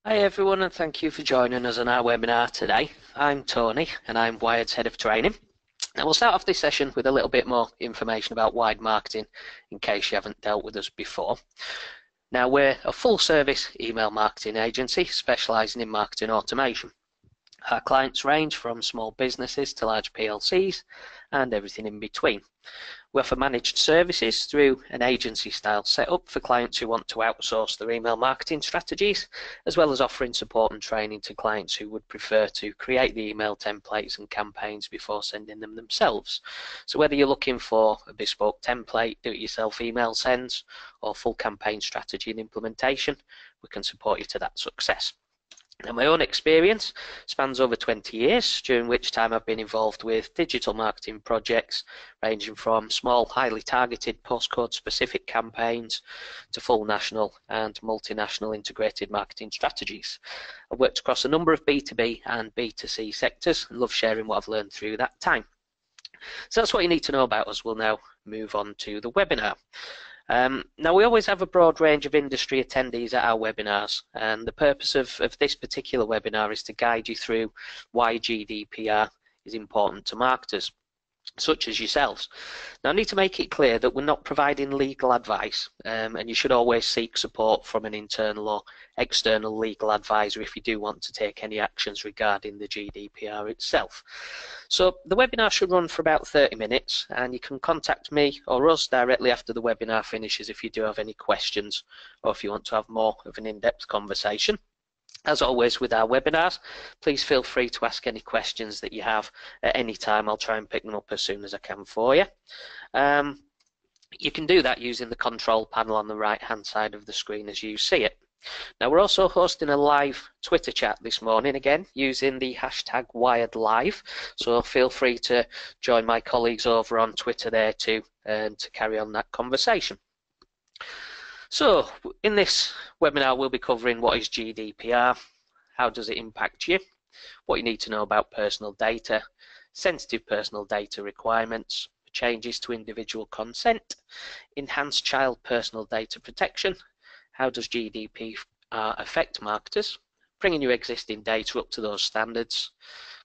Hi everyone, and thank you for joining us on our webinar today. I'm Tony and I'm Wired's Head of Training. Now we'll start off this session with a little bit more information about Wired Marketing in case you haven't dealt with us before. Now we're a full service email marketing agency specialising in marketing automation. Our clients range from small businesses to large PLCs and everything in between. We offer managed services through an agency style setup for clients who want to outsource their email marketing strategies, as well as offering support and training to clients who would prefer to create the email templates and campaigns before sending them themselves. So whether you're looking for a bespoke template, do-it-yourself email sends, or full campaign strategy and implementation, we can support you to that success. Now, my own experience spans over 20 years, during which time I've been involved with digital marketing projects ranging from small, highly targeted postcode-specific campaigns to full national and multinational integrated marketing strategies. I've worked across a number of B2B and B2C sectors and love sharing what I've learned through that time. So that's what you need to know about us. We'll now move on to the webinar. Now we always have a broad range of industry attendees at our webinars, and the purpose of this particular webinar is to guide you through why GDPR is important to marketers such as yourselves. Now I need to make it clear that we're not providing legal advice, and you should always seek support from an internal or external legal advisor if you do want to take any actions regarding the GDPR itself. So the webinar should run for about 30 minutes, and you can contact me or us directly after the webinar finishes if you do have any questions or if you want to have more of an in-depth conversation. As always with our webinars, please feel free to ask any questions that you have at any time. I'll try and pick them up as soon as I can for you. You can do that using the control panel on the right hand side of the screen as you see it. Now we're also hosting a live Twitter chat this morning, again using the hashtag WiredLive, so feel free to join my colleagues over on Twitter there too to carry on that conversation. So in this webinar we'll be covering what is GDPR, how does it impact you, what you need to know about personal data, sensitive personal data requirements, changes to individual consent, enhanced child personal data protection, how does GDPR affect marketers, bringing your existing data up to those standards,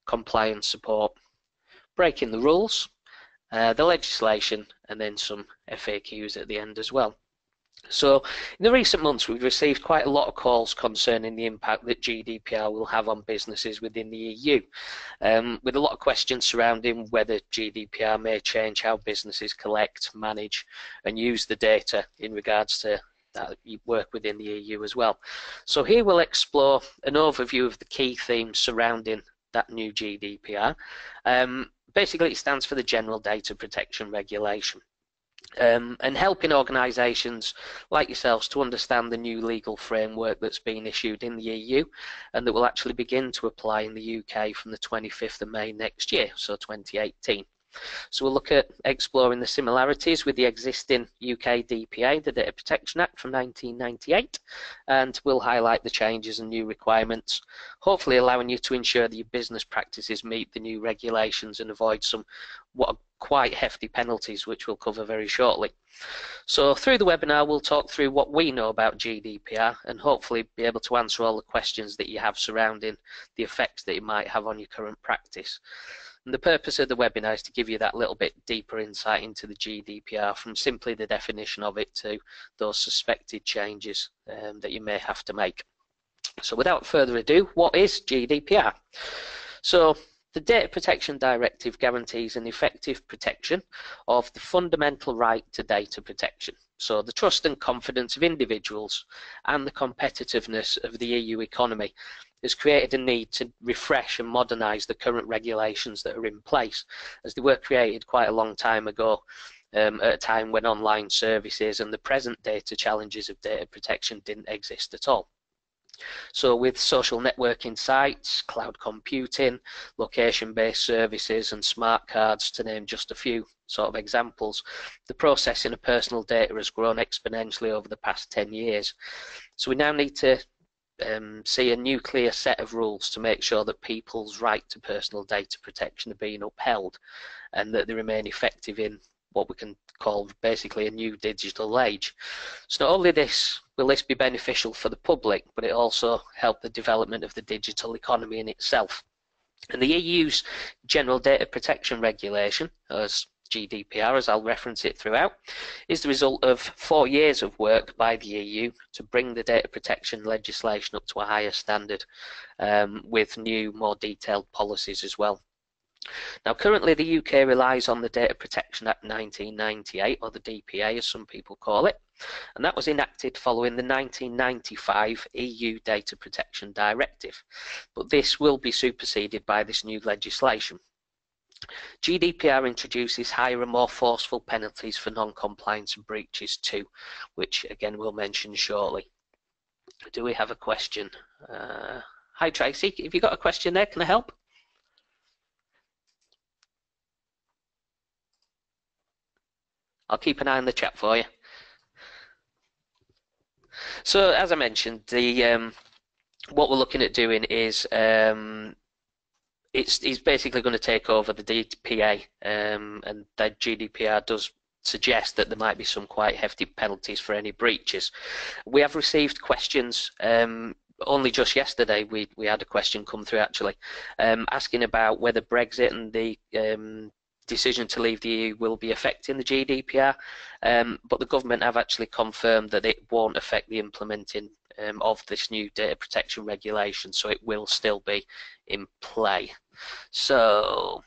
compliance support, breaking the rules, the legislation, and then some FAQs at the end as well. So in the recent months we've received quite a lot of calls concerning the impact that GDPR will have on businesses within the EU, with a lot of questions surrounding whether GDPR may change how businesses collect, manage and use the data in regards to that you work within the EU as well. So here we'll explore an overview of the key themes surrounding that new GDPR. Basically it stands for the General Data Protection Regulation. And helping organisations like yourselves to understand the new legal framework that's been issued in the EU and that will actually begin to apply in the UK from the 25th of May next year, so 2018. So we'll look at exploring the similarities with the existing UK DPA, the Data Protection Act from 1998, and we'll highlight the changes and new requirements, hopefully allowing you to ensure that your business practices meet the new regulations and avoid some what are quite hefty penalties, which we'll cover very shortly. So through the webinar we'll talk through what we know about GDPR and hopefully be able to answer all the questions that you have surrounding the effects that it might have on your current practice. And the purpose of the webinar is to give you that little bit deeper insight into the GDPR, from simply the definition of it to those suspected changes that you may have to make. So without further ado, what is GDPR? So the Data Protection Directive guarantees an effective protection of the fundamental right to data protection, so the trust and confidence of individuals and the competitiveness of the EU economy has created a need to refresh and modernise the current regulations that are in place, as they were created quite a long time ago at a time when online services and the present data challenges of data protection didn't exist at all. So with social networking sites, cloud computing, location-based services and smart cards, to name just a few sort of examples, the processing of personal data has grown exponentially over the past 10 years. So we now need to see a new clear set of rules to make sure that people's right to personal data protection are being upheld and that they remain effective in what we can call basically a new digital age. So not only will this be beneficial for the public, but it also help the development of the digital economy in itself. And the EU's General Data Protection Regulation, as GDPR, as I'll reference it throughout, is the result of 4 years of work by the EU to bring the data protection legislation up to a higher standard, with new, more detailed policies as well. Now, currently the UK relies on the Data Protection Act 1998, or the DPA as some people call it, and that was enacted following the 1995 EU Data Protection Directive, but this will be superseded by this new legislation. GDPR introduces higher and more forceful penalties for non-compliance and breaches too, which again we'll mention shortly. Do we have a question? Hi Tracy, have you got a question there? Can I help? I'll keep an eye on the chat for you. So as I mentioned, what we're looking at doing is it's basically going to take over the DPA, and the GDPR does suggest that there might be some quite hefty penalties for any breaches. We have received questions. Only just yesterday we had a question come through actually, asking about whether Brexit and the decision to leave the EU will be affecting the GDPR, but the government have actually confirmed that it won't affect the implementing of this new data protection regulation, so it will still be in play. So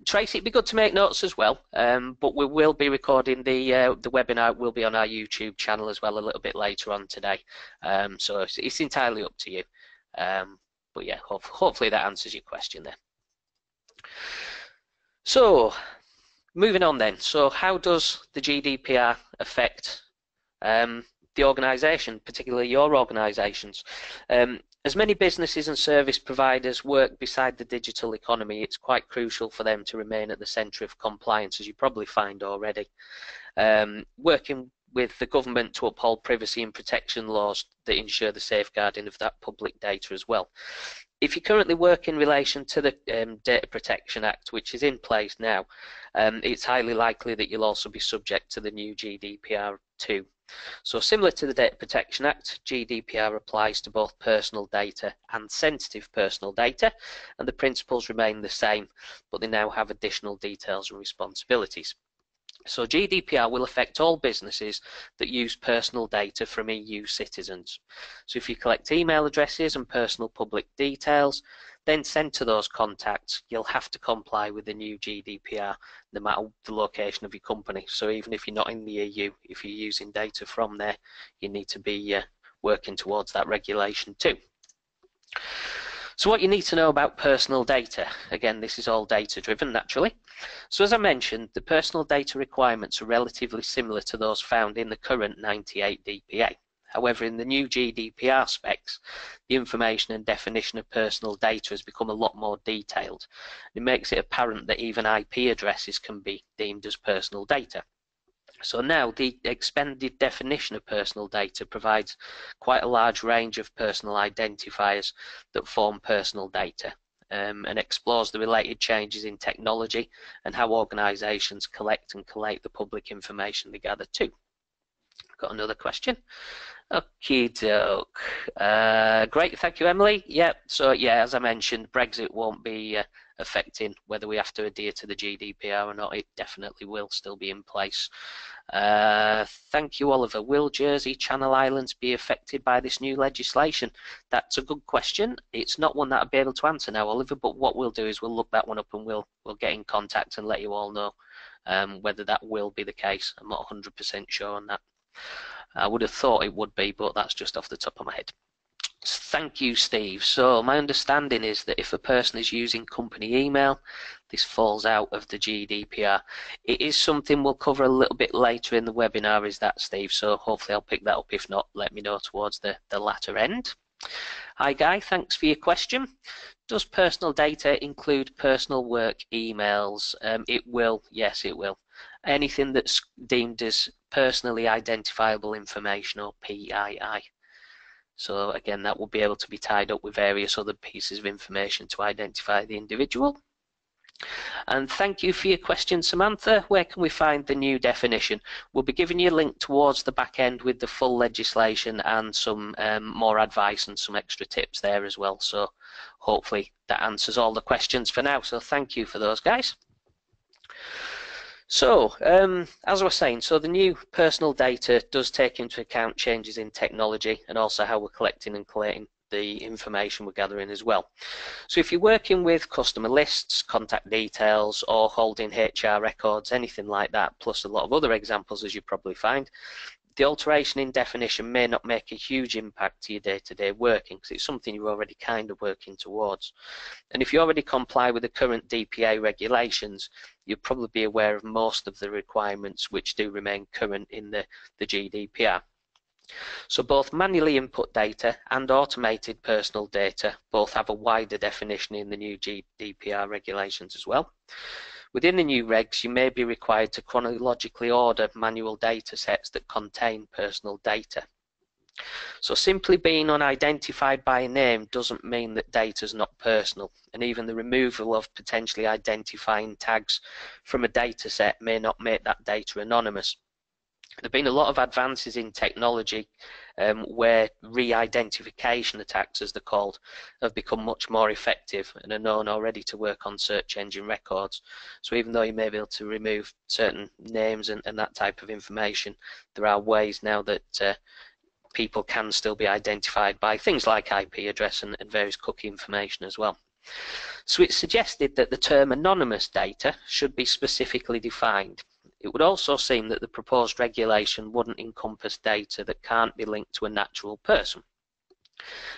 Tracy, it'd be good to make notes as well, but we will be recording the webinar. Will be on our YouTube channel as well a little bit later on today, so it's entirely up to you, but yeah, hopefully that answers your question there. So moving on then, so how does the GDPR affect the organisation, particularly your organisations? As many businesses and service providers work beside the digital economy, it's quite crucial for them to remain at the centre of compliance, as you probably find already. Working with the government to uphold privacy and protection laws that ensure the safeguarding of that public data as well. If you currently work in relation to the Data Protection Act, which is in place now, it's highly likely that you'll also be subject to the new GDPR too. So similar to the Data Protection Act, GDPR applies to both personal data and sensitive personal data, and the principles remain the same, but they now have additional details and responsibilities. So GDPR will affect all businesses that use personal data from EU citizens. So if you collect email addresses and personal public details, then send to those contacts, you'll have to comply with the new GDPR no matter the location of your company. So even if you're not in the EU, if you're using data from there, you need to be working towards that regulation too. So what you need to know about personal data, again this is all data driven naturally. So as I mentioned, the personal data requirements are relatively similar to those found in the current 98 DPA. However, in the new GDPR specs, the information and definition of personal data has become a lot more detailed. It makes it apparent that even IP addresses can be deemed as personal data. So now the expanded definition of personal data provides quite a large range of personal identifiers that form personal data, and explores the related changes in technology and how organisations collect and collate the public information they gather too. Got another question? Okie doke. Great, thank you, Emily. Yeah, so yeah, as I mentioned, Brexit won't be affecting whether we have to adhere to the GDPR or not. It definitely will still be in place. Thank you, Oliver. Will Jersey, Channel Islands be affected by this new legislation? That's a good question. It's not one that I'll be able to answer now, Oliver, but what we'll do is we'll look that one up and we'll get in contact and let you all know whether that will be the case. I'm not 100% sure on that. I would have thought it would be, but that's just off the top of my head. Thank you, Steve. So my understanding is that if a person is using company email, this falls out of the GDPR. It is something we'll cover a little bit later in the webinar, is that, Steve? So hopefully I'll pick that up. If not, let me know towards the latter end. Hi, Guy. Thanks for your question. Does personal data include personal work emails? It will. Yes, it will. Anything that's deemed as personally identifiable information, or PII. So again, that will be able to be tied up with various other pieces of information to identify the individual. And thank you for your question, Samantha. Where can we find the new definition? We'll be giving you a link towards the back end with the full legislation and some more advice and some extra tips there as well. So hopefully that answers all the questions for now. So thank you for those, guys. So, as I was saying, so the new personal data does take into account changes in technology and also how we're collecting and collating the information we're gathering as well. So if you're working with customer lists, contact details, or holding HR records, anything like that, plus a lot of other examples as you probably find, the alteration in definition may not make a huge impact to your day-to-day working because it's something you're already kind of working towards. And if you already comply with the current DPA regulations, you'll probably be aware of most of the requirements which do remain current in the GDPR. So both manually input data and automated personal data both have a wider definition in the new GDPR regulations as well. Within the new regs, you may be required to chronologically order manual data sets that contain personal data. So simply being unidentified by a name doesn't mean that data is not personal, and even the removal of potentially identifying tags from a data set may not make that data anonymous. There have been a lot of advances in technology where re-identification attacks, as they're called, have become much more effective and are known already to work on search engine records. So even though you may be able to remove certain names and that type of information, there are ways now that people can still be identified by things like IP address and various cookie information as well. So it's suggested that the term anonymous data should be specifically defined. It would also seem that the proposed regulation wouldn't encompass data that can't be linked to a natural person.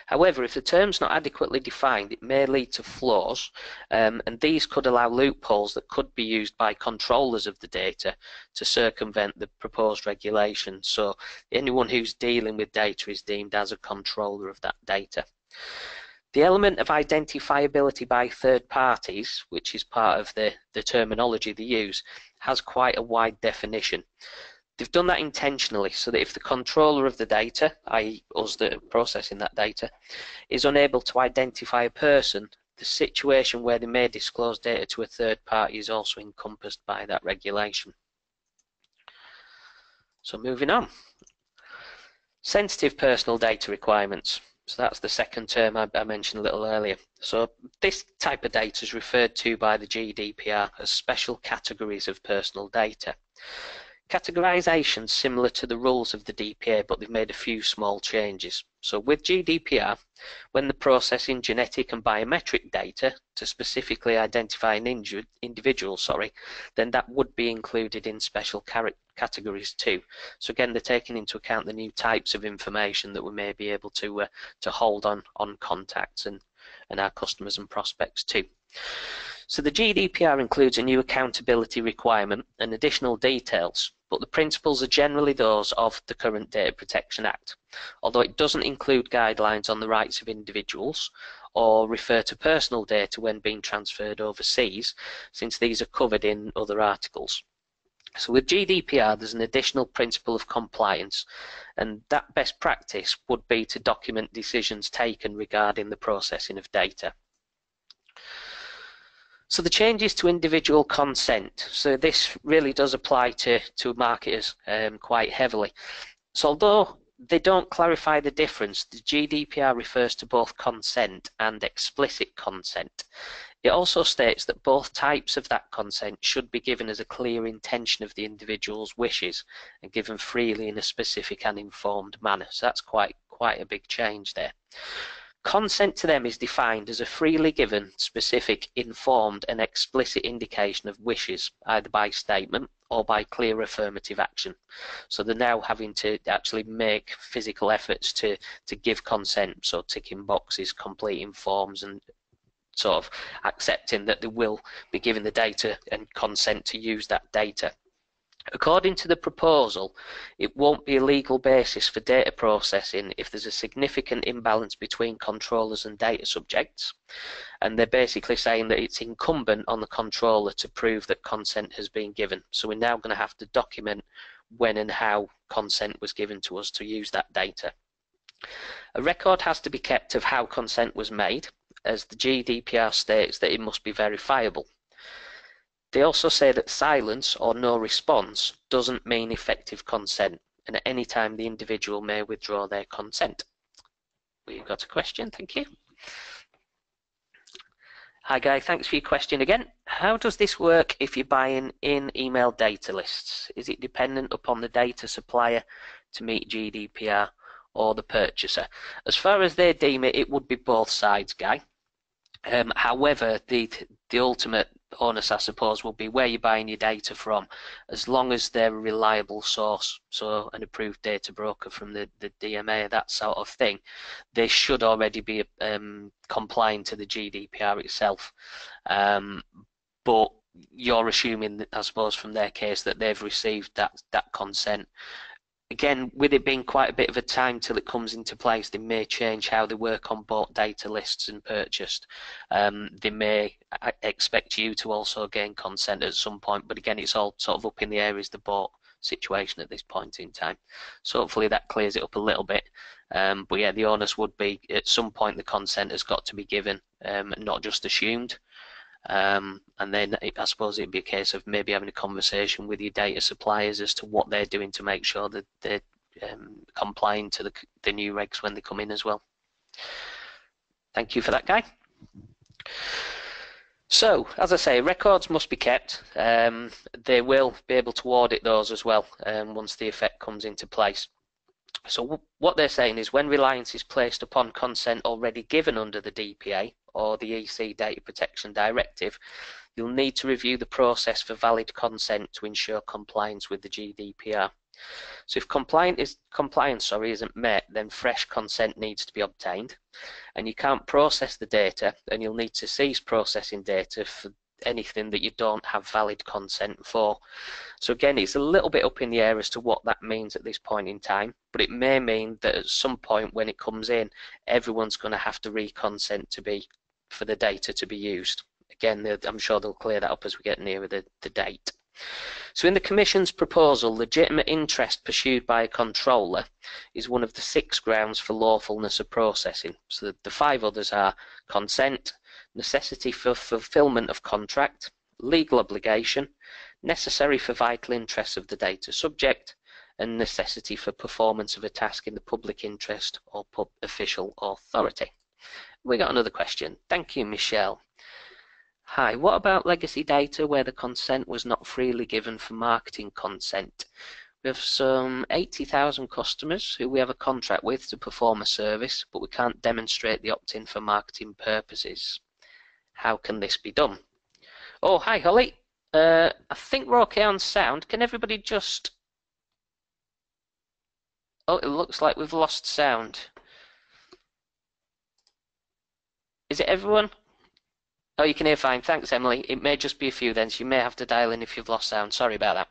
However, if the term's not adequately defined, it may lead to flaws, and these could allow loopholes that could be used by controllers of the data to circumvent the proposed regulation. So anyone who's dealing with data is deemed as a controller of that data. The element of identifiability by third parties, which is part of the terminology they use, has quite a wide definition. They've done that intentionally so that if the controller of the data, i.e. us that are processing that data, is unable to identify a person, the situation where they may disclose data to a third party is also encompassed by that regulation. So moving on. Sensitive personal data requirements. So that's the second term I mentioned a little earlier. So this type of data is referred to by the GDPR as special categories of personal data. Categorization is similar to the rules of the DPA, but they've made a few small changes. So with GDPR, when they're processing genetic and biometric data to specifically identify an individual, then that would be included in special categories too. So again, they're taking into account the new types of information that we may be able to hold on contacts and our customers and prospects too. So the GDPR includes a new accountability requirement and additional details, but the principles are generally those of the current Data Protection Act, although it doesn't include guidelines on the rights of individuals or refer to personal data when being transferred overseas, since these are covered in other articles. So with GDPR, there's an additional principle of compliance, and that best practice would be to document decisions taken regarding the processing of data. So the changes to individual consent. So this really does apply to marketers quite heavily. So although they don't clarify the difference, the GDPR refers to both consent and explicit consent. It also states that both types of that consent should be given as a clear intention of the individual's wishes and given freely in a specific and informed manner. So that's quite a big change there. Consent to them is defined as a freely given, specific, informed and explicit indication of wishes, either by statement or by clear affirmative action. So they're now having to actually make physical efforts to give consent, so ticking boxes, completing forms and sort of accepting that they will be given the data and consent to use that data. According to the proposal, it won't be a legal basis for data processing if there's a significant imbalance between controllers and data subjects, and they're basically saying that it's incumbent on the controller to prove that consent has been given. So we're now going to have to document when and how consent was given to us to use that data. A record has to be kept of how consent was made, as the GDPR states that it must be verifiable. They also say that silence or no response doesn't mean effective consent, and at any time the individual may withdraw their consent. We've got a question, thank you. Hi Guy, thanks for your question again. How does this work if you're buying in email data lists? Is it dependent upon the data supplier to meet GDPR or the purchaser? As far as they deem it, it would be both sides, Guy. However, the ultimate onus, I suppose, will be where you're buying your data from, as long as they're a reliable source, so an approved data broker from the DMA, that sort of thing, they should already be complying to the GDPR itself. But you're assuming, I suppose, from their case that they've received that consent. Again, with it being quite a bit of a time till it comes into place, they may change how they work on bought data lists and purchased. They may expect you to also gain consent at some point, but again, it's all sort of up in the air as the bought situation at this point in time. So hopefully that clears it up a little bit. But yeah, the onus would be at some point the consent has got to be given, not just assumed. And then I suppose it'd be a case of maybe having a conversation with your data suppliers as to what they're doing to make sure that they're complying to the new regs when they come in as well. Thank you for that, Guy. So, as I say, records must be kept. They will be able to audit those as well once the effect comes into place. So what they're saying is when reliance is placed upon consent already given under the DPA or the EC Data Protection Directive, you'll need to review the process for valid consent to ensure compliance with the GDPR. So if compliance isn't met, then fresh consent needs to be obtained, and you can't process the data, and you'll need to cease processing data for anything that you don't have valid consent for. So again, it's a little bit up in the air as to what that means at this point in time, but it may mean that at some point when it comes in, everyone's going to have to re-consent for the data to be used. Again, I'm sure they'll clear that up as we get nearer the date. So in the Commission's proposal, legitimate interest pursued by a controller is one of the 6 grounds for lawfulness of processing. So the 5 others are consent, necessity for fulfilment of contract, legal obligation, necessary for vital interests of the data subject, and necessity for performance of a task in the public interest or official authority. We got another question. Thank you, Michelle. Hi, what about legacy data where the consent was not freely given for marketing consent? We have some 80,000 customers who we have a contract with to perform a service, but we can't demonstrate the opt-in for marketing purposes. How can this be done? Oh, hi, Holly. I think we're okay on sound. Can everybody just... Oh, it looks like we've lost sound. Is it everyone? Oh, you can hear fine. Thanks, Emily. It may just be a few then, so you may have to dial in if you've lost sound. Sorry about that.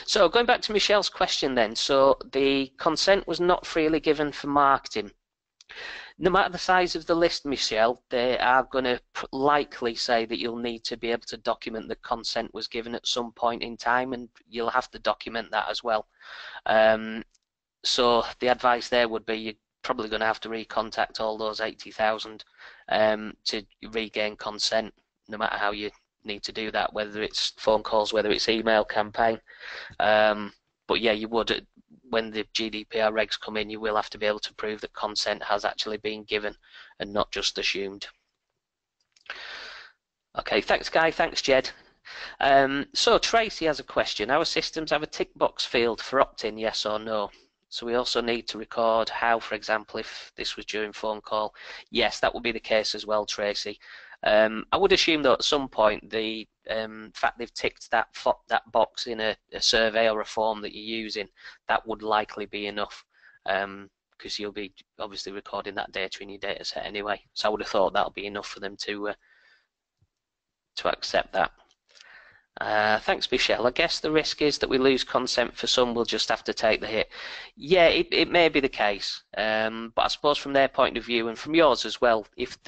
So going back to Michelle's question then. So the consent was not freely given for marketing. No matter the size of the list, Michelle, they are going to likely say that you'll need to be able to document that consent was given at some point in time, and you'll have to document that as well. So the advice there would be you're probably going to have to recontact all those 80,000 to regain consent, no matter how you need to do that, whether it's phone calls, whether it's email campaign. But yeah, you would, when the GDPR regs come in, you will have to be able to prove that consent has actually been given and not just assumed. Okay, thanks Guy, thanks Jed. So Tracy has a question. Our systems have a tick box field for opt-in, yes or no? So we also need to record how, for example, if this was during phone call. Yes, that would be the case as well, Tracy. I would assume though at some point the fact they've ticked that box in a survey or a form that you're using, that would likely be enough, because you'll be obviously recording that data in your data set anyway. So I would have thought that'll be enough for them to accept that. Thanks, Michelle. I guess the risk is that we lose consent for some, we'll just have to take the hit. Yeah, it may be the case, but I suppose from their point of view and from yours as well, if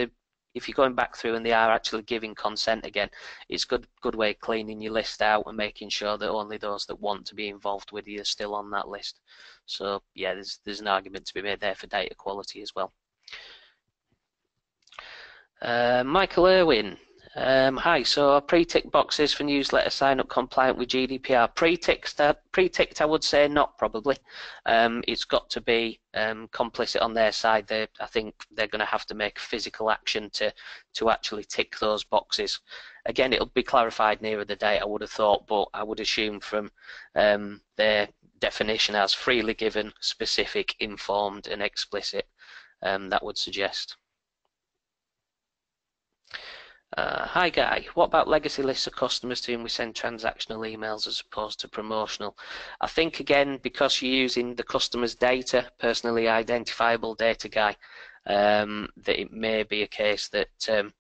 you're going back through and they are actually giving consent again, it's a good way of cleaning your list out and making sure that only those that want to be involved with you are still on that list. So yeah, there's an argument to be made there for data quality as well. Michael Irwin. Hi, so pre-tick boxes for newsletter sign up compliant with GDPR. Pre-ticked, I would say not probably. It's got to be complicit on their side. I think they're going to have to make physical action to actually tick those boxes. Again, it'll be clarified nearer the date, I would have thought, but I would assume from their definition as freely given, specific, informed, and explicit, that would suggest. Hi Guy, what about legacy lists of customers to whom we send transactional emails as opposed to promotional? I think again, because you're using the customer's data, personally identifiable data, Guy, that it may be a case that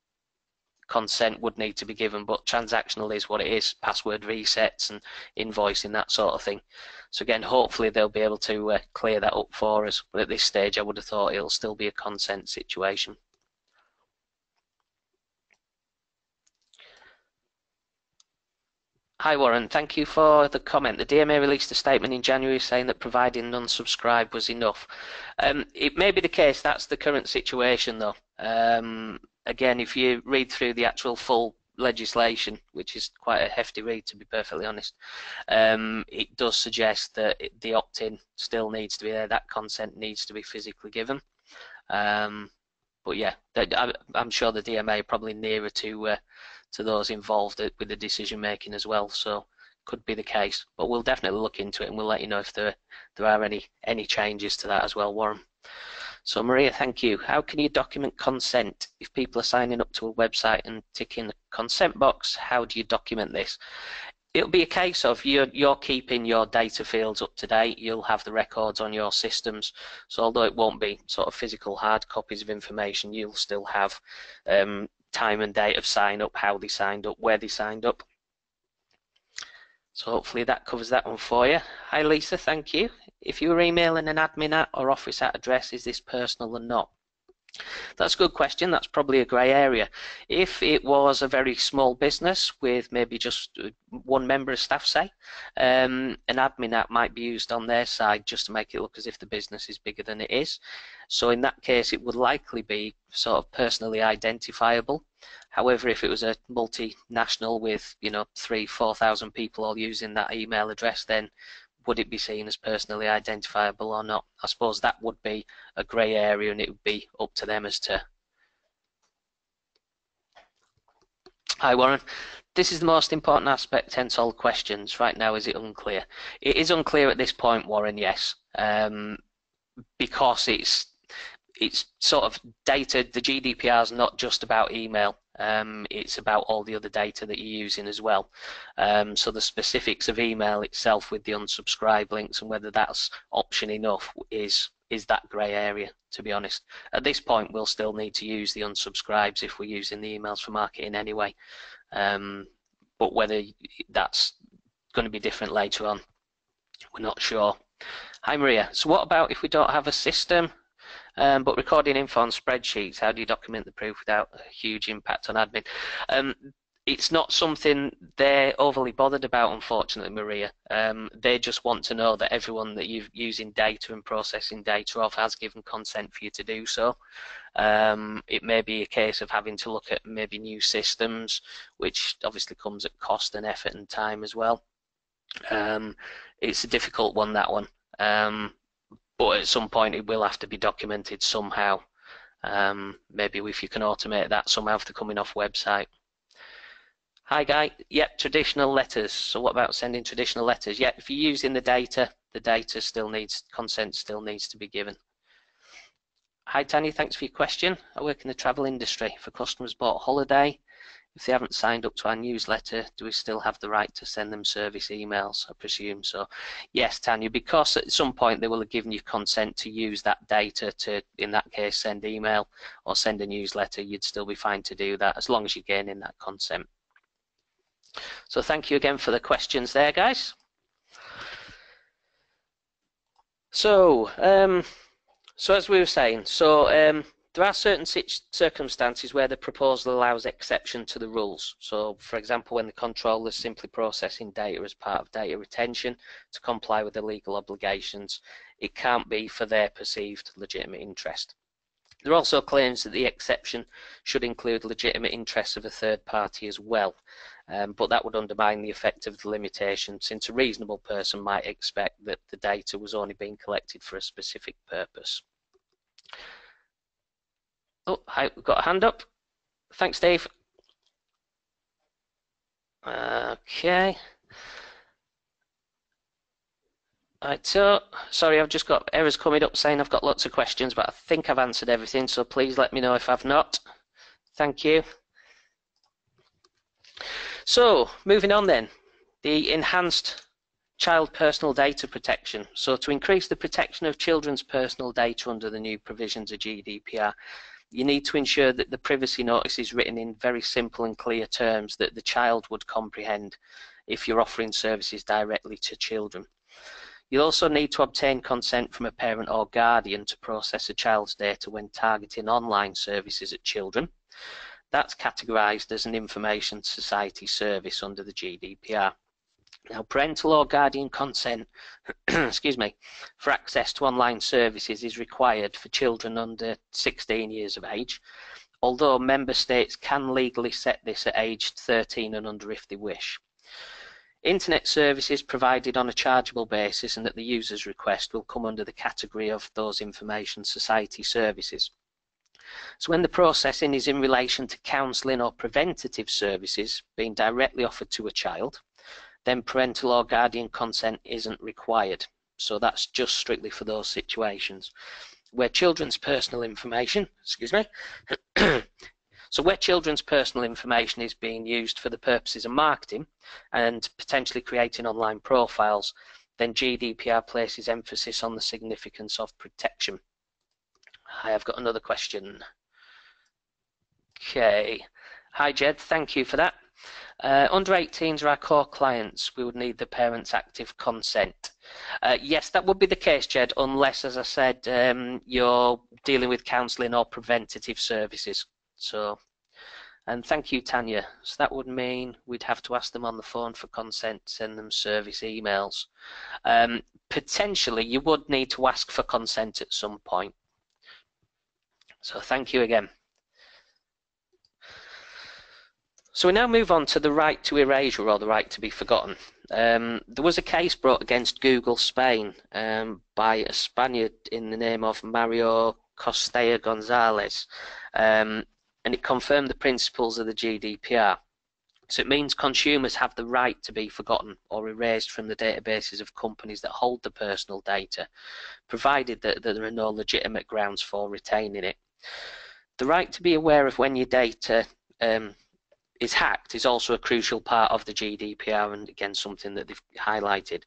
consent would need to be given, but transactional is what it is, password resets and invoicing, that sort of thing. So again, hopefully they'll be able to clear that up for us, but at this stage I would have thought it'll still be a consent situation. Hi Warren, thank you for the comment. The DMA released a statement in January saying that providing unsubscribe was enough. It may be the case, that's the current situation though. Again, if you read through the actual full legislation, which is quite a hefty read to be perfectly honest, it does suggest that the opt-in still needs to be there, that consent needs to be physically given. But yeah, I'm sure the DMA are probably nearer to those involved with the decision making as well, so could be the case. But we'll definitely look into it and we'll let you know if there are any changes to that as well, Warren. So Maria, thank you. How can you document consent if people are signing up to a website and ticking the consent box? How do you document this? It'll be a case of you're keeping your data fields up to date. You'll have the records on your systems. So although it won't be sort of physical hard copies of information, you'll still have time and date of sign up, how they signed up, where they signed up. So hopefully that covers that one for you. Hi Lisa, thank you. If you were emailing an admin at or office at address, is this personal or not? That's a good question. That's probably a grey area. If it was a very small business with maybe just one member of staff, say, an admin app might be used on their side just to make it look as if the business is bigger than it is. So in that case, it would likely be sort of personally identifiable. However, if it was a multinational with 3,000-4,000 people all using that email address, then would it be seen as personally identifiable or not? I suppose that would be a grey area and it would be up to them as to. Hi Warren, this is the most important aspect, hence all questions. Right now, is it unclear? It is unclear at this point, Warren, yes, because it's sort of data. The GDPR is not just about email. It's about all the other data that you're using as well. So the specifics of email itself with the unsubscribe links and whether that's option enough is that grey area, to be honest. At this point, we'll still need to use the unsubscribes if we're using the emails for marketing anyway. But whether that's going to be different later on, we're not sure. Hi Maria, so what about if we don't have a system but recording info on spreadsheets? How do you document the proof without a huge impact on admin? It's not something they're overly bothered about, unfortunately, Maria. They just want to know that everyone that you're using data and processing data off has given consent for you to do so. It may be a case of having to look at maybe new systems, which obviously comes at cost and effort and time as well. It's a difficult one, that one. But at some point it will have to be documented somehow. Maybe if you can automate that somehow if they're coming off website. Hi Guy, yep, traditional letters. So what about sending traditional letters? Yep, if you're using the data still needs, consent still needs to be given. Hi Tanya, thanks for your question. I work in the travel industry. If a customer's bought a holiday, if they haven't signed up to our newsletter, do we still have the right to send them service emails? I presume so. Yes, Tanya, because at some point they will have given you consent to use that data to, in that case, send email or send a newsletter, you'd still be fine to do that as long as you're gaining that consent. So thank you again for the questions there, guys. So, as we were saying, there are certain circumstances where the proposal allows exception to the rules. So, for example, when the controller is simply processing data as part of data retention to comply with the legal obligations, it can't be for their perceived legitimate interest. There are also claims that the exception should include legitimate interests of a third party as well, but that would undermine the effect of the limitation, since a reasonable person might expect that the data was only being collected for a specific purpose. Oh, we've got a hand up. Thanks, Dave. Okay. Right, so, sorry, I've just got errors coming up saying I've got lots of questions, but I think I've answered everything, so please let me know if I've not. Thank you. So, moving on then, the enhanced child personal data protection. So to increase the protection of children's personal data under the new provisions of GDPR, you need to ensure that the privacy notice is written in very simple and clear terms that the child would comprehend if you're offering services directly to children. You'll also need to obtain consent from a parent or guardian to process a child's data when targeting online services at children. That's categorised as an information society service under the GDPR. Now, parental or guardian consent excuse me, for access to online services is required for children under 16 years of age, although member states can legally set this at age 13 and under if they wish. Internet services provided on a chargeable basis and at the user's request will come under the category of those information society services. So when the processing is in relation to counselling or preventative services being directly offered to a child, then parental or guardian consent isn't required. So that's just strictly for those situations. Where children's personal information, so where children's personal information is being used for the purposes of marketing and potentially creating online profiles, then GDPR places emphasis on the significance of protection. I have got another question. Okay. Hi Jed, thank you for that. Under 18s are our core clients. We would need the parent's active consent. Yes, that would be the case, Jed, unless, as I said, you're dealing with counselling or preventative services. So, and thank you, Tanya. So that would mean we'd have to ask them on the phone for consent, send them service emails. Potentially, you would need to ask for consent at some point. So thank you again. So we now move on to the right to erasure or the right to be forgotten. There was a case brought against Google Spain by a Spaniard in the name of Mario Costella Gonzalez, and it confirmed the principles of the GDPR. So it means consumers have the right to be forgotten or erased from the databases of companies that hold the personal data, provided that there are no legitimate grounds for retaining it. The right to be aware of when your data is hacked is also a crucial part of the GDPR, and again something that they've highlighted.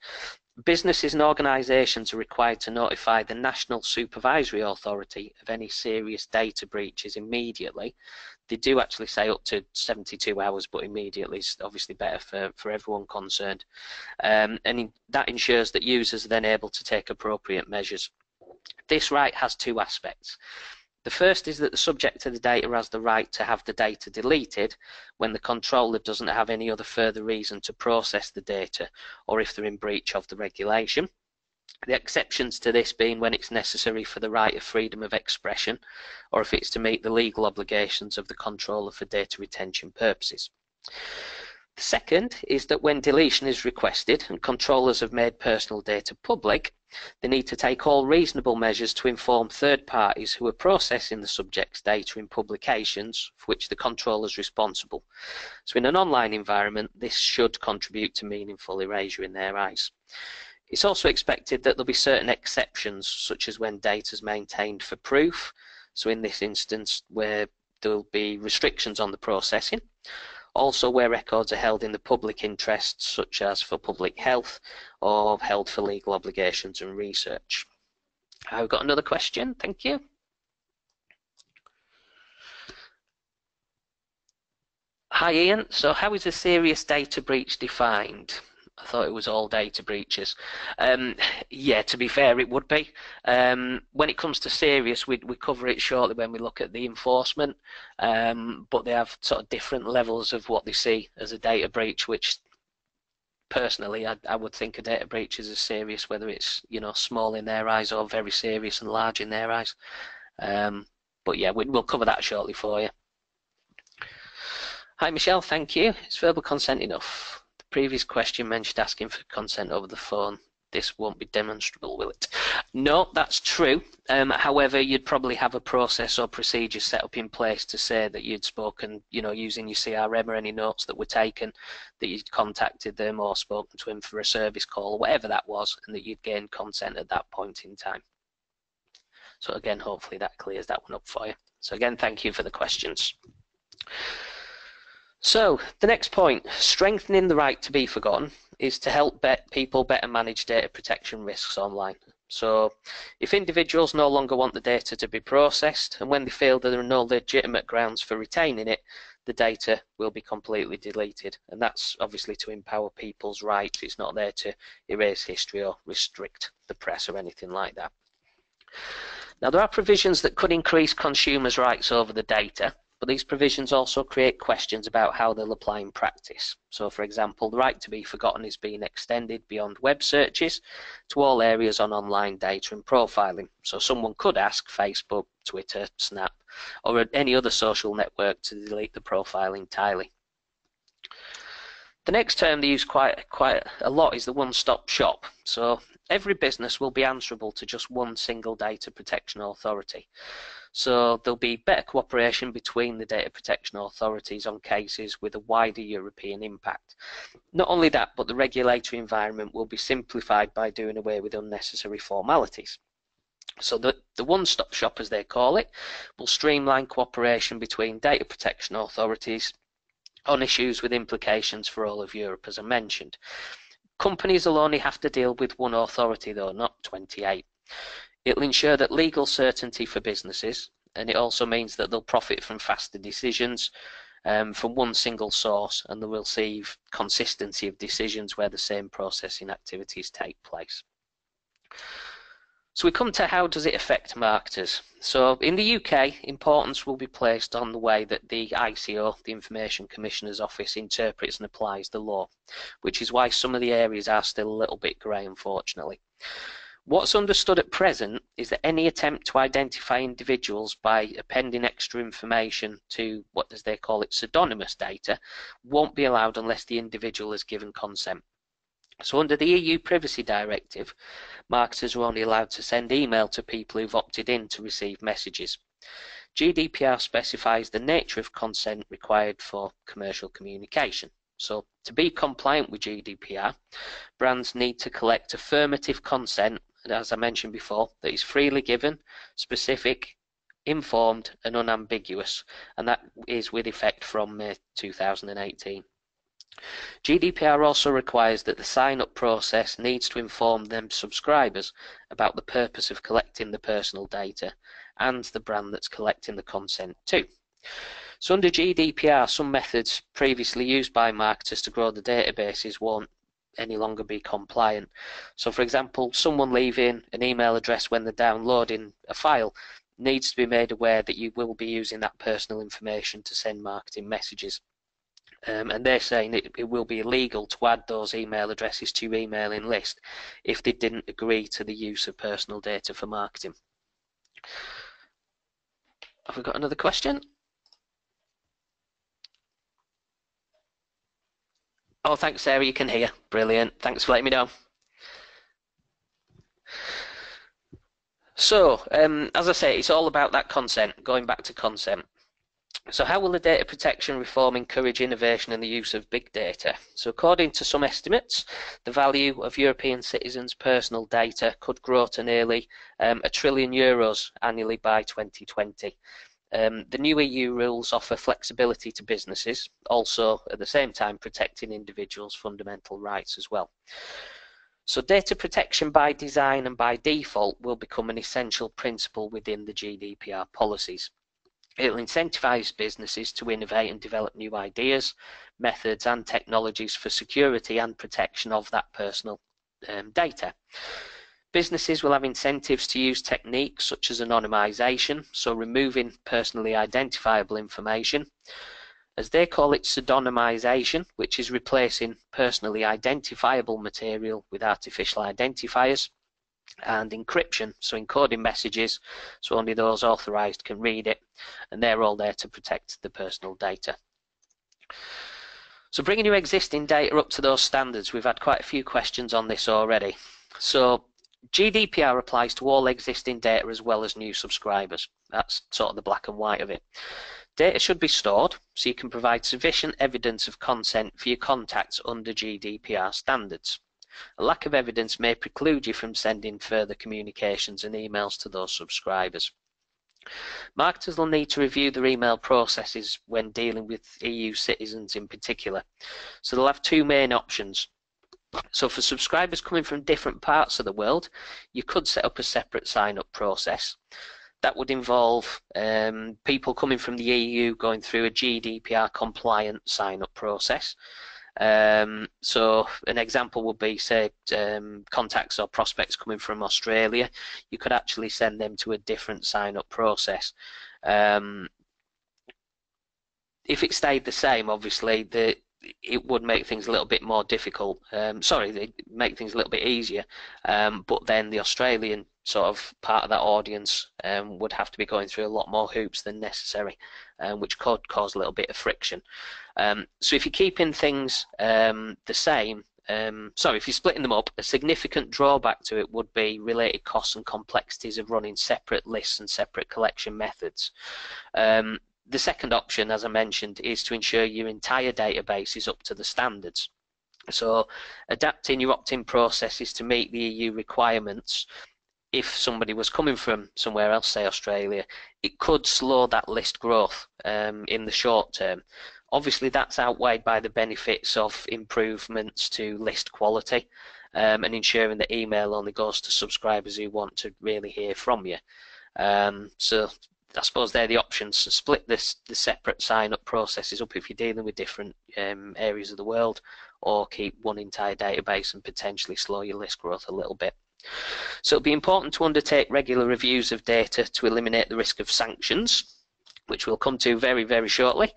Businesses and organisations are required to notify the National Supervisory Authority of any serious data breaches immediately. They do actually say up to 72 hours, but immediately is obviously better for everyone concerned. And that ensures that users are then able to take appropriate measures. This right has two aspects. The first is that the subject of the data has the right to have the data deleted when the controller doesn't have any other further reason to process the data or if they're in breach of the regulation. The exceptions to this being when it's necessary for the right of freedom of expression or if it's to meet the legal obligations of the controller for data retention purposes. The second is that when deletion is requested and controllers have made personal data public, they need to take all reasonable measures to inform third parties who are processing the subject's data in publications for which the controller is responsible. So in an online environment, this should contribute to meaningful erasure in their eyes. It's also expected that there'll be certain exceptions, such as when data is maintained for proof. So in this instance, where there'll be restrictions on the processing. Also where records are held in the public interest, such as for public health or held for legal obligations and research. I've got another question, thank you. Hi Ian, so how is a serious data breach defined? I thought it was all data breaches. Yeah, to be fair, it would be. When it comes to serious, we cover it shortly when we look at the enforcement, but they have sort of different levels of what they see as a data breach, which personally I would think a data breach is as serious, whether it's small in their eyes or very serious and large in their eyes. But yeah, we'll cover that shortly for you. Hi Michelle, thank you. Is verbal consent enough? The previous question mentioned asking for consent over the phone. This won't be demonstrable, will it? No, that's true. However, you'd probably have a process or procedure set up in place to say that you'd spoken, using your CRM or any notes that were taken, that you'd contacted them or spoken to him for a service call, or whatever that was, and that you'd gained consent at that point in time. So again, hopefully that clears that one up for you. So again, thank you for the questions. So the next point, strengthening the right to be forgotten, is to help people better manage data protection risks online. So if individuals no longer want the data to be processed, and when they feel that there are no legitimate grounds for retaining it, the data will be completely deleted. And that's obviously to empower people's rights. It's not there to erase history or restrict the press or anything like that. Now, there are provisions that could increase consumers' rights over the data, but these provisions also create questions about how they'll apply in practice. So, for example, the right to be forgotten is being extended beyond web searches to all areas on online data and profiling. So someone could ask Facebook, Twitter, Snap, or any other social network to delete the profile entirely. The next term they use quite a lot is the one-stop shop. So every business will be answerable to just one single data protection authority. So there'll be better cooperation between the data protection authorities on cases with a wider European impact. Not only that, but the regulatory environment will be simplified by doing away with unnecessary formalities. So the one-stop shop, as they call it, will streamline cooperation between data protection authorities on issues with implications for all of Europe, as I mentioned. Companies will only have to deal with one authority though, not 28. It'll ensure that legal certainty for businesses, and it also means that they'll profit from faster decisions from one single source, and they will see consistency of decisions where the same processing activities take place. So we come to how does it affect marketers. So in the UK, importance will be placed on the way that the ICO, the Information Commissioner's Office, interprets and applies the law, which is why some of the areas are still a little bit grey, unfortunately. What's understood at present is that any attempt to identify individuals by appending extra information to what, as they call it, pseudonymous data, won't be allowed unless the individual has given consent. So under the EU Privacy Directive, marketers are only allowed to send email to people who've opted in to receive messages. GDPR specifies the nature of consent required for commercial communication. So to be compliant with GDPR, brands need to collect affirmative consent, as I mentioned before, that is freely given, specific, informed and unambiguous, and that is with effect from May 2018. GDPR also requires that the sign-up process needs to inform them subscribers about the purpose of collecting the personal data and the brand that's collecting the consent too. So under GDPR, some methods previously used by marketers to grow the databases won't any longer be compliant. So for example, someone leaving an email address when they're downloading a file needs to be made aware that you will be using that personal information to send marketing messages. And they're saying it will be illegal to add those email addresses to your emailing list if they didn't agree to the use of personal data for marketing. Have we got another question? Oh, thanks, Sarah, you can hear. Brilliant. Thanks for letting me know. So, as I say, it's all about that consent, going back to consent. So how will the data protection reform encourage innovation in the use of big data? So according to some estimates, the value of European citizens' personal data could grow to nearly €1 trillion annually by 2020. The new EU rules offer flexibility to businesses, also at the same time protecting individuals' fundamental rights as well. So data protection by design and by default will become an essential principle within the GDPR policies. It will incentivise businesses to innovate and develop new ideas, methods and technologies for security and protection of that personal data. Businesses will have incentives to use techniques such as anonymisation, so removing personally identifiable information. As they call it, pseudonymisation, which is replacing personally identifiable material with artificial identifiers. and encryption, so encoding messages so only those authorized can read it, and they're all there to protect the personal data. So bringing your existing data up to those standards, we've had quite a few questions on this already. So GDPR applies to all existing data as well as new subscribers. That's sort of the black and white of it. Data should be stored so you can provide sufficient evidence of consent for your contacts under GDPR standards. A lack of evidence may preclude you from sending further communications and emails to those subscribers. Marketers will need to review their email processes when dealing with EU citizens in particular. So they'll have two main options. So for subscribers coming from different parts of the world, you could set up a separate sign-up process. That would involve people coming from the EU going through a GDPR compliant sign-up process. So an example would be, say, contacts or prospects coming from Australia. You could actually send them to a different sign-up process. If it stayed the same, obviously, it would make things a little bit more difficult. Sorry, make things a little bit easier, but then the Australian sort of part of that audience would have to be going through a lot more hoops than necessary, which could cause a little bit of friction. So if you're keeping things the same, sorry, if you're splitting them up, a significant drawback to it would be related costs and complexities of running separate lists and separate collection methods. The second option, as I mentioned, is to ensure your entire database is up to the standards. So adapting your opt-in processes to meet the EU requirements. If somebody was coming from somewhere else, say Australia, it could slow that list growth in the short term. Obviously, that's outweighed by the benefits of improvements to list quality and ensuring that email only goes to subscribers who want to really hear from you. So I suppose they're the options. So split the separate sign-up processes up if you're dealing with different areas of the world, or keep one entire database and potentially slow your list growth a little bit. So it'll be important to undertake regular reviews of data to eliminate the risk of sanctions, which we'll come to very, very shortly.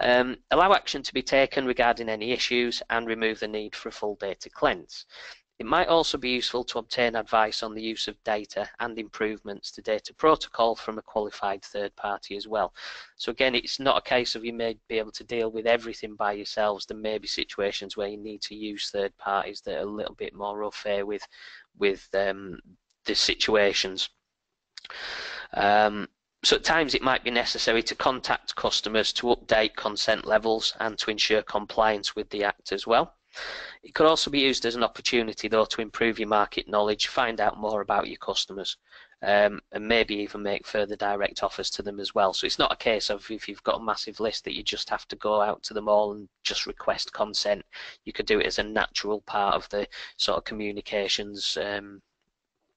Allow action to be taken regarding any issues and remove the need for a full data cleanse. It might also be useful to obtain advice on the use of data and improvements to data protocol from a qualified third party as well. So again, it's not a case of you may be able to deal with everything by yourselves. There may be situations where you need to use third parties that are a little bit more au fait with the situations. So at times it might be necessary to contact customers to update consent levels and to ensure compliance with the Act as well. It could also be used as an opportunity, though, to improve your market knowledge, find out more about your customers, and maybe even make further direct offers to them as well. So it's not a case of if you've got a massive list that you just have to go out to them all and just request consent. You could do it as a natural part of the sort of communications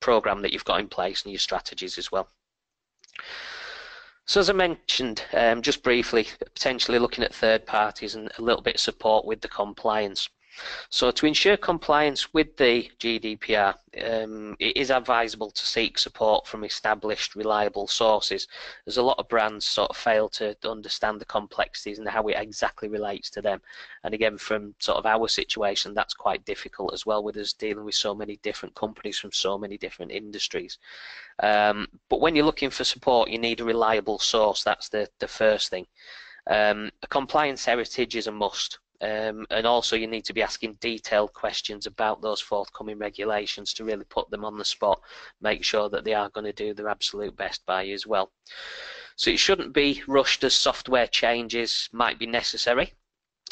program that you've got in place and your strategies as well. So as I mentioned, just briefly, potentially looking at third parties and a little bit of support with the compliance. So to ensure compliance with the GDPR, it is advisable to seek support from established, reliable sources, as a lot of brands sort of fail to understand the complexities and how it exactly relates to them. And again, from sort of our situation, that's quite difficult as well, with us dealing with so many different companies from so many different industries. But when you're looking for support, you need a reliable source. That's the first thing. A compliance heritage is a must. And also you need to be asking detailed questions about those forthcoming regulations to really put them on the spot, make sure that they are going to do their absolute best by you as well. So it shouldn't be rushed, as software changes might be necessary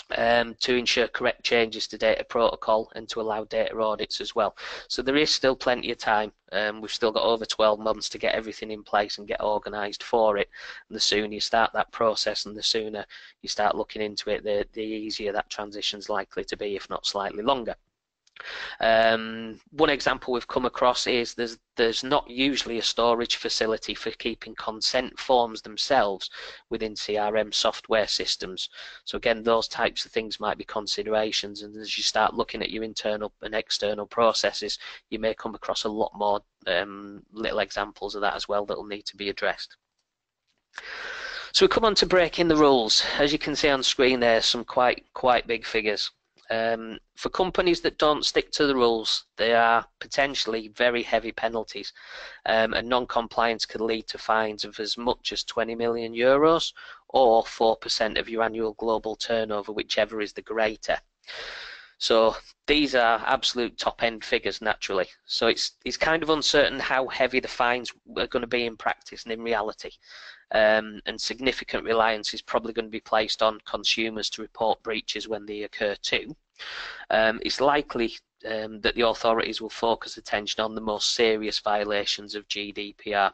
to ensure correct changes to data protocol and to allow data audits as well. So there is still plenty of time. We've still got over 12 months to get everything in place and get organised for it. And the sooner you start that process and the sooner you start looking into it, the easier that transition's likely to be, if not slightly longer. One example we've come across is there's not usually a storage facility for keeping consent forms themselves within CRM software systems. So again, those types of things might be considerations, and as you start looking at your internal and external processes, you may come across a lot more little examples of that as well that will need to be addressed. So we come on to breaking the rules. As you can see on screen, there's some quite big figures. For companies that don't stick to the rules, there are potentially very heavy penalties, and non-compliance could lead to fines of as much as 20 million euros or 4% of your annual global turnover, whichever is the greater. So these are absolute top-end figures, naturally. So it's kind of uncertain how heavy the fines are going to be in practice and in reality. And significant reliance is probably going to be placed on consumers to report breaches when they occur too. It's likely that the authorities will focus attention on the most serious violations of GDPR.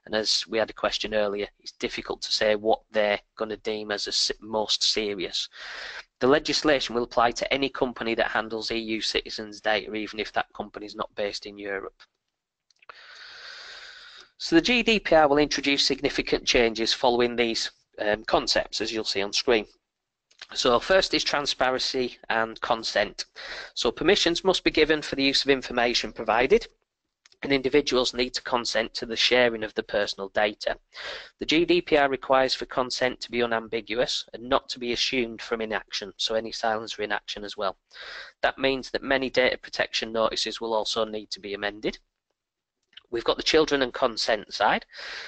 And as we had a question earlier, it's difficult to say what they're going to deem as the most serious. The legislation will apply to any company that handles EU citizens' data, even if that company is not based in Europe. So the GDPR will introduce significant changes following these concepts, as you'll see on screen. So first is transparency and consent. So permissions must be given for the use of information provided, and individuals need to consent to the sharing of the personal data. The GDPR requires for consent to be unambiguous and not to be assumed from inaction, so any silence or inaction as well. That means that many data protection notices will also need to be amended. We've got the children and consent side.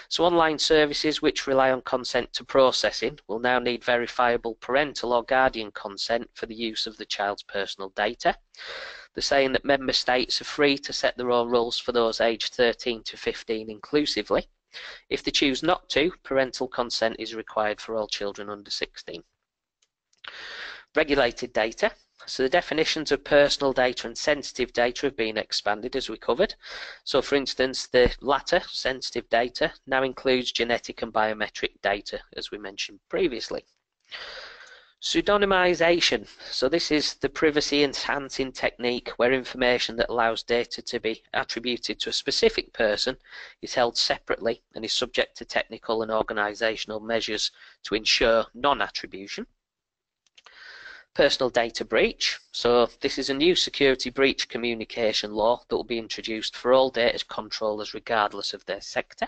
So online services which rely on consent to processing will now need verifiable parental or guardian consent for the use of the child's personal data. They're saying that member states are free to set their own rules for those aged 13 to 15 inclusively. If they choose not to, parental consent is required for all children under 16. Regulated data. So the definitions of personal data and sensitive data have been expanded, as we covered. So for instance, the latter, sensitive data, now includes genetic and biometric data, as we mentioned previously. Pseudonymization. So this is the privacy enhancing technique where information that allows data to be attributed to a specific person is held separately and is subject to technical and organizational measures to ensure non-attribution. Personal data breach. So this is a new security breach communication law that will be introduced for all data controllers regardless of their sector.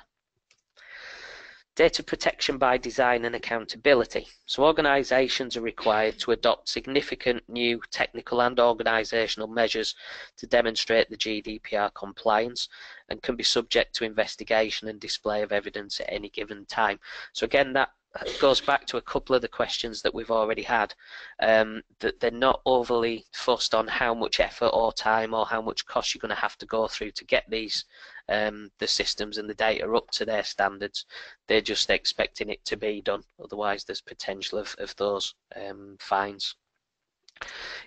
Data protection by design and accountability. So organisations are required to adopt significant new technical and organisational measures to demonstrate the GDPR compliance and can be subject to investigation and display of evidence at any given time. So again, that goes back to a couple of the questions that we've already had, that they're not overly fussed on how much effort or time or how much cost you're going to have to go through to get these the systems and the data up to their standards. They're just expecting it to be done, otherwise there's potential of those fines.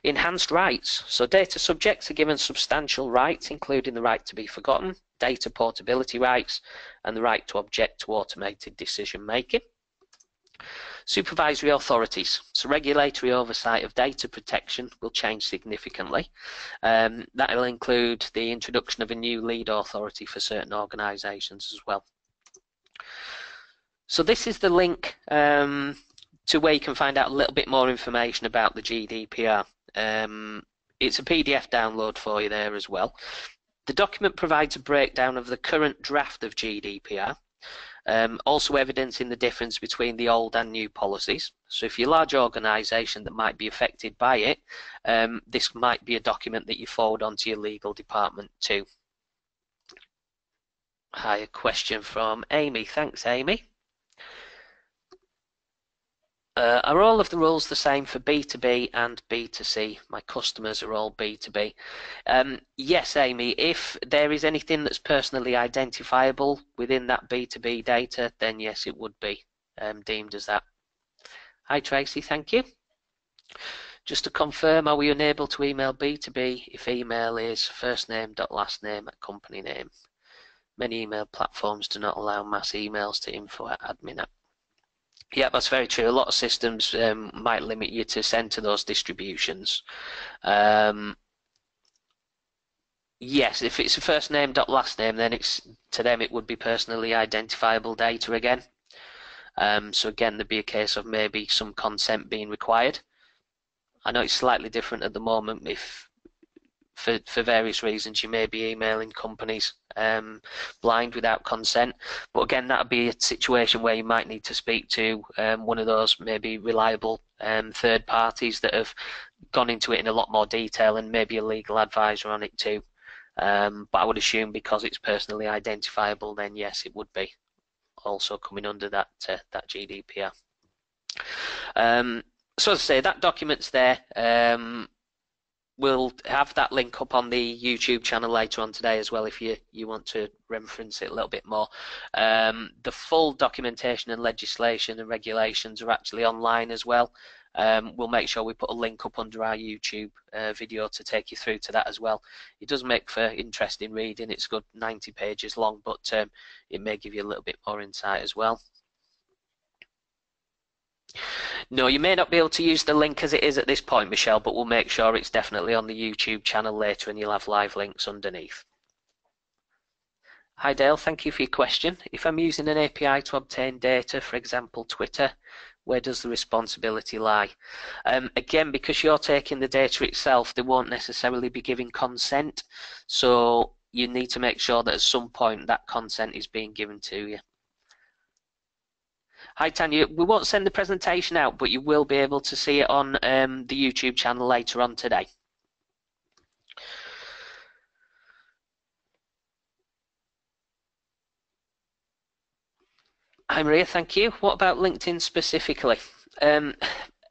Enhanced rights. So data subjects are given substantial rights, including the right to be forgotten, data portability rights, and the right to object to automated decision making. Supervisory authorities. So regulatory oversight of data protection will change significantly. That will include the introduction of a new lead authority for certain organisations as well. So this is the link to where you can find out a little bit more information about the GDPR. It's a PDF download for you there as well. The document provides a breakdown of the current draft of GDPR. Also evidencing the difference between the old and new policies. So if you're a large organisation that might be affected by it, this might be a document that you forward on to your legal department too. Hi, a question from Amy. Thanks, Amy. Are all of the rules the same for B2B and B2C? My customers are all B2B. Yes, Amy, if there is anything that's personally identifiable within that B2B data, then yes, it would be deemed as that. Hi, Tracy, thank you. Just to confirm, are we unable to email B2B if email is first name dot last name at company name? Many email platforms do not allow mass emails to info@admin. Yeah, that's very true. A lot of systems might limit you to send to those distributions. Yes, if it's a first name dot last name, then to them it would be personally identifiable data again. So again, there'd be a case of maybe some consent being required. I know it's slightly different at the moment if for various reasons you may be emailing companies blind without consent, but again that would be a situation where you might need to speak to one of those maybe reliable third parties that have gone into it in a lot more detail, and maybe a legal advisor on it too. But I would assume because it's personally identifiable, then yes, it would be also coming under that that GDPR. So as I say, that document's there. We'll have that link up on the YouTube channel later on today as well if you want to reference it a little bit more. The full documentation and legislation and regulations are actually online as well. We'll make sure we put a link up under our YouTube video to take you through to that as well. It does make for interesting reading. It's good 90 pages long, but it may give you a little bit more insight as well. No, you may not be able to use the link as it is at this point, Michelle, but we'll make sure it's definitely on the YouTube channel later and you'll have live links underneath. Hi Dale, thank you for your question. If I'm using an API to obtain data, for example Twitter, where does the responsibility lie? Again, because you're taking the data itself, they won't necessarily be giving consent, so you need to make sure that at some point that consent is being given to you. Hi Tanya, we won't send the presentation out, but you will be able to see it on the YouTube channel later on today. Hi Maria, thank you. What about LinkedIn specifically?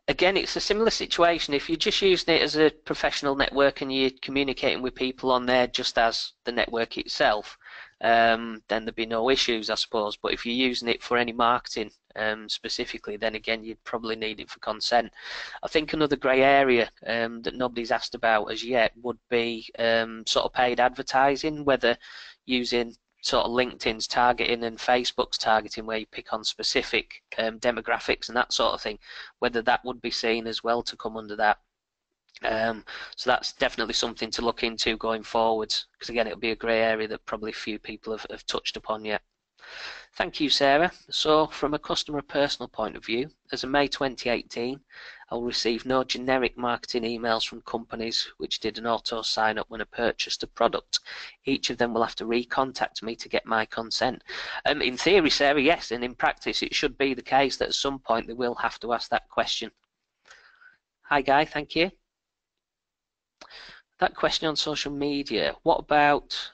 Again, it's a similar situation. If you're just using it as a professional network and you're communicating with people on there just as the network itself, then there'd be no issues, I suppose. But if you're using it for any marketing specifically, then again, you'd probably need it for consent. I think another grey area that nobody's asked about as yet would be sort of paid advertising, whether using sort of LinkedIn's targeting and Facebook's targeting, where you pick on specific demographics and that sort of thing, whether that would be seen as well to come under that. So that's definitely something to look into going forwards, because again, it'll be a grey area that probably few people have touched upon yet. Thank you, Sarah. So from a customer personal point of view, as of May 2018, I'll receive no generic marketing emails from companies which did an auto sign up when I purchased a product. Each of them will have to recontact me to get my consent. In theory, Sarah, yes, and in practice it should be the case that at some point they will have to ask that question. Hi Guy, thank you. That question on social media, what about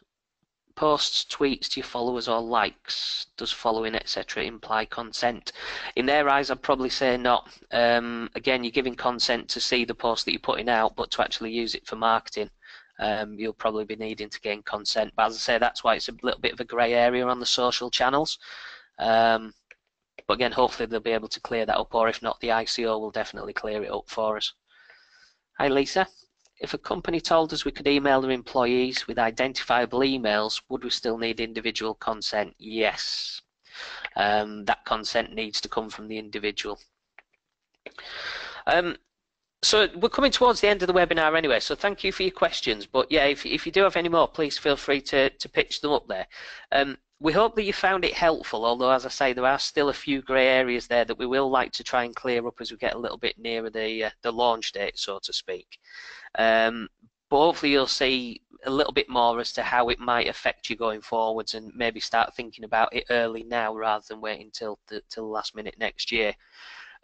posts, tweets to your followers or likes? Does following, etc. imply consent? In their eyes, I'd probably say not. Again, you're giving consent to see the post that you're putting out, but to actually use it for marketing, you'll probably be needing to gain consent. But as I say, that's why it's a little bit of a grey area on the social channels. But again, hopefully they'll be able to clear that up, or if not, the ICO will definitely clear it up for us. Hi Lisa. If a company told us we could email their employees with identifiable emails, would we still need individual consent? Yes. That consent needs to come from the individual. So we're coming towards the end of the webinar anyway, so thank you for your questions. But yeah, if you do have any more, please feel free to pitch them up there. We hope that you found it helpful, although as I say, there are still a few grey areas there that we will like to try and clear up as we get a little bit nearer the launch date, so to speak. But hopefully you'll see a little bit more as to how it might affect you going forwards, and maybe start thinking about it early now rather than waiting till the last minute next year.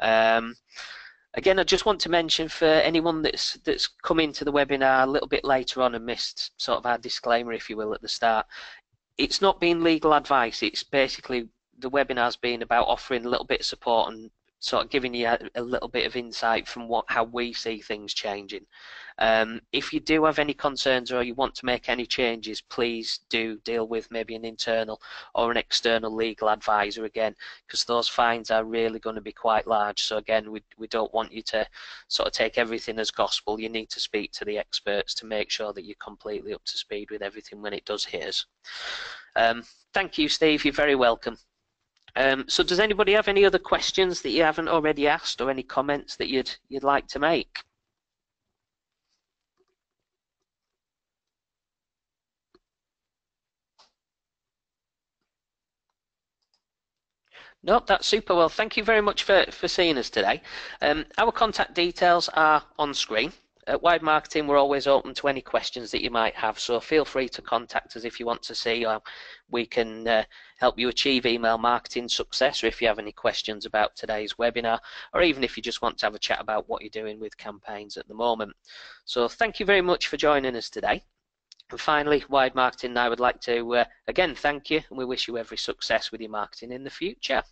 Again, I just want to mention for anyone that's come into the webinar a little bit later on and missed sort of our disclaimer, if you will, at the start, it's not been legal advice. It's basically the webinar's been about offering a little bit of support and sort of giving you a little bit of insight from how we see things changing. If you do have any concerns or you want to make any changes, please do deal with maybe an internal or an external legal advisor again, because those fines are really going to be quite large. So again, we don't want you to sort of take everything as gospel. You need to speak to the experts to make sure that you're completely up to speed with everything when it does hit us. Thank you, Steve. You're very welcome. So does anybody have any other questions that you haven't already asked, or any comments that you'd like to make? No, that's super. Well, thank you very much for seeing us today. Our contact details are on screen. At Wide Marketing, we're always open to any questions that you might have, so feel free to contact us if you want to see how we can help you achieve email marketing success, or if you have any questions about today's webinar, or even if you just want to have a chat about what you're doing with campaigns at the moment. So thank you very much for joining us today. And finally, Wide Marketing, I would like to again thank you, and we wish you every success with your marketing in the future.